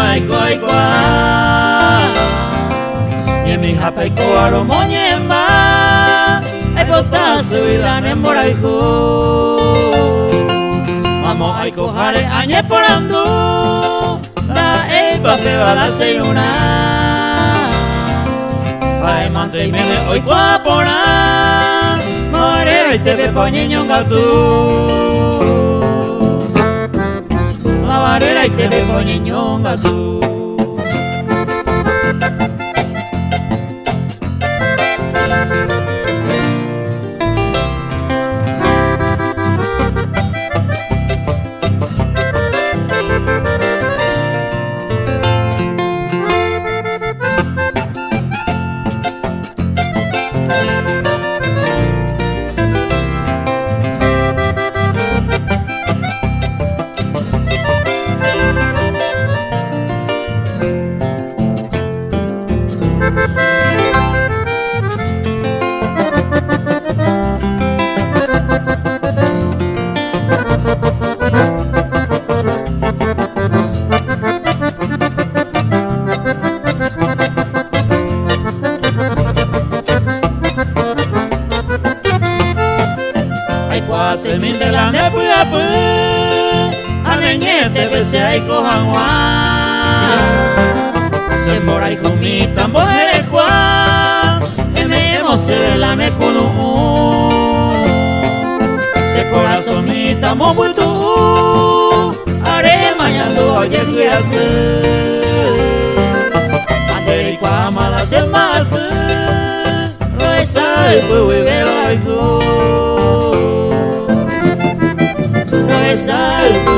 aikoa Niemi hapaiko aro moñemba Aipota zuidanen boraihu Mamo aiko jare añe porandu Da eipape bala zeiuna Bai manteimene oikoa pora More baitebe poñeñon gatu Mabarera itebe poñeñon gatu Se min de la nepu apu Aneñete bese aiko hanwa Se morai kumi tambo erekwa Eme emo se de la nekunu Se corazón mi tamo butu Are mañando oye guiase Ande kwa amada se mas Lo esa el pueblo vero algo No es algo